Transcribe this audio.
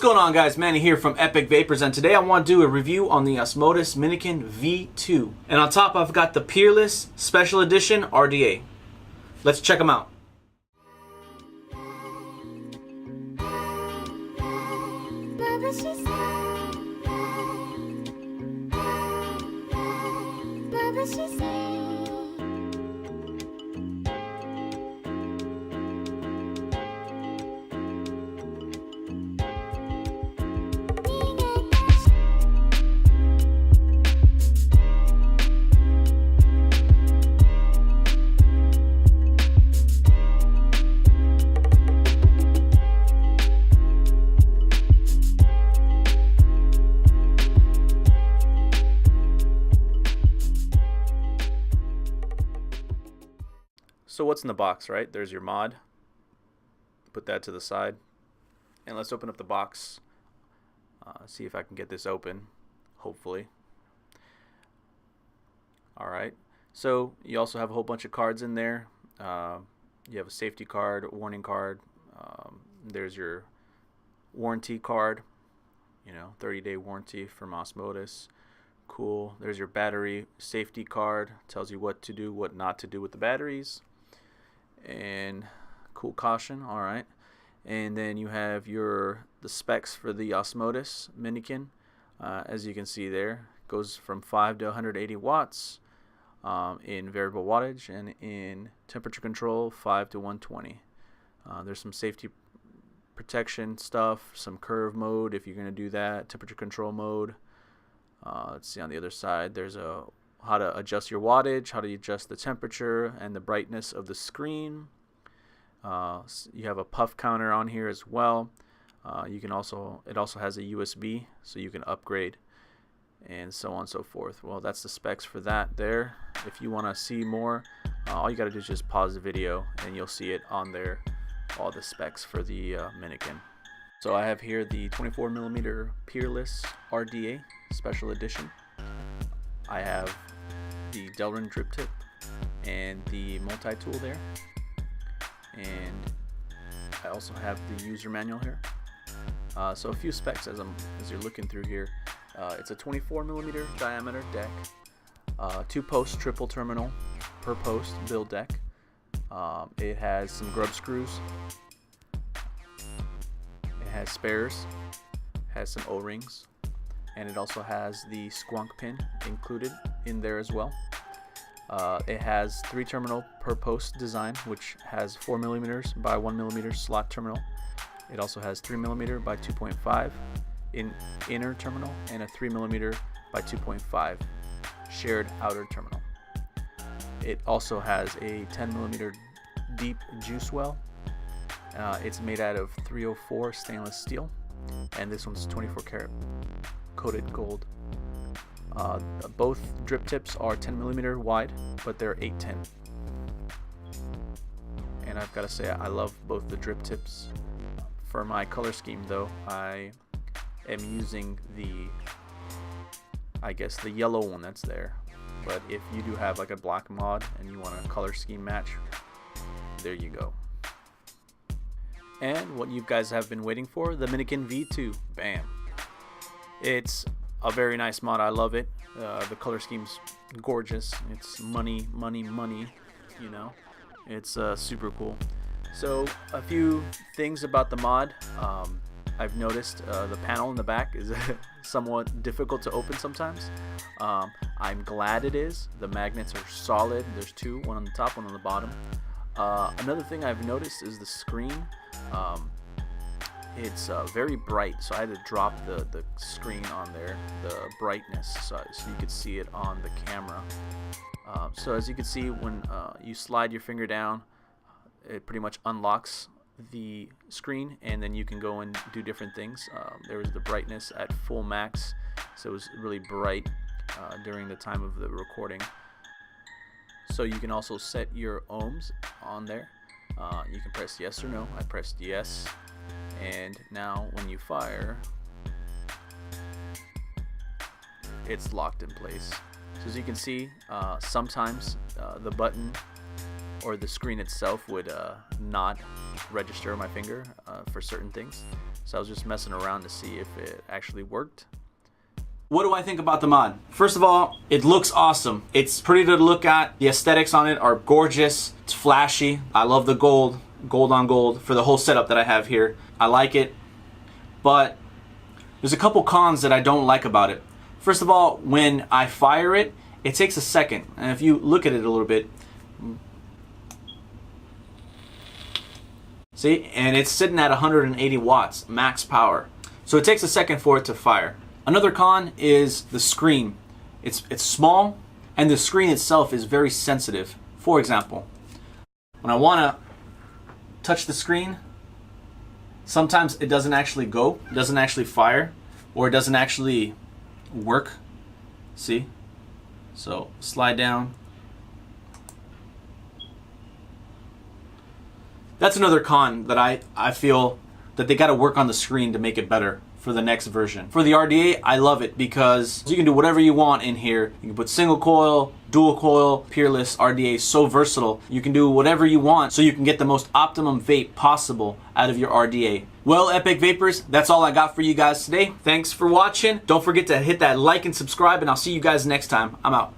going on, guys? Manny here from Epic Vapors, and today I want to do a review on the Osmodus Minikin V2. And on top I've got the Peerless Special Edition RDA. Let's check them out. So what's in the box, right? There's your mod. Put that to the side. And let's open up the box. See if I can get this open. Hopefully. Alright. So you also have a whole bunch of cards in there. You have a safety card, a warning card. There's your warranty card. 30-day warranty from Osmodus. Cool. There's your battery safety card. Tells you what to do, what not to do with the batteries. And cool caution. All right. And then you have the specs for the Osmodus Minikin. As you can see there, goes from 5 to 180 watts in variable wattage, and in temperature control 5 to 120. There's some safety protection stuff, some curve mode if you're going to do that, temperature control mode. Let's see on the other side, there's how to adjust your wattage, how to adjust the temperature and the brightness of the screen. You have a puff counter on here as well. It also has a USB, so you can upgrade and so on and so forth. Well, that's the specs for that there. If you want to see more, all you got to do is just pause the video and you'll see it on there, all the specs for the Minikin. So I have here the 24mm Peerless RDA Special Edition. I have the Delrin drip tip and the multi-tool there, and I also have the user manual here. So a few specs as you're looking through here. It's a 24mm diameter deck, 2-post triple terminal per post build deck. It has some grub screws. It has spares, has some O-rings, and it also has the squonk pin included in there as well. It has 3 terminal per post design, which has 4mm by 1mm slot terminal. It also has 3mm by 2.5 in inner terminal and a 3mm by 2.5 shared outer terminal. It also has a 10mm deep juice well. It's made out of 304 stainless steel, and this one's 24 karat coated gold. Both drip tips are 10mm wide, but they're 810. And I've got to say, I love both the drip tips. For my color scheme though, I am using the yellow one that's there. But if you do have like a black mod and you want a color scheme match, there you go. And what you guys have been waiting for, the Minikin V2. Bam. It's a very nice mod. I love it. The color scheme's gorgeous. It's money. It's super cool. So a few things about the mod. I've noticed the panel in the back is somewhat difficult to open sometimes. I'm glad it is. The magnets are solid. There's 2, one on the top, one on the bottom. Another thing I've noticed is the screen. It's very bright, so I had to drop the screen on there, the brightness, so you could see it on the camera. So as you can see, when you slide your finger down, it pretty much unlocks the screen, and then you can go and do different things. There was the brightness at full max, so it was really bright during the time of the recording. So you can also set your ohms on there. You can press yes or no. I pressed yes, and now when you fire, it's locked in place. So as you can see, sometimes the button or the screen itself would not register my finger for certain things. So I was just messing around to see if it actually worked. What do I think about the mod? First of all, it looks awesome. It's pretty to look at. The aesthetics on it are gorgeous. It's flashy. I love the gold on gold for the whole setup that I have here. I like it, but there's a couple cons that I don't like about it. First of all, when I fire it, it takes a second. And if you look at it a little bit, see, and it's sitting at 180 watts max power. So it takes a second for it to fire. Another con is the screen. It's small, and the screen itself is very sensitive. For example, when I want to touch the screen, sometimes it doesn't actually go, it doesn't actually fire, or it doesn't actually work. See? So slide down. That's another con that I feel that they got to work on the screen to make it better for the next version. For the RDA, I love it because you can do whatever you want in here. You can put single coil, dual coil, Peerless. RDA is so versatile. You can do whatever you want so you can get the most optimum vape possible out of your RDA. Well, Epic Vapors, that's all I got for you guys today. Thanks for watching. Don't forget to hit that like and subscribe, and I'll see you guys next time. I'm out.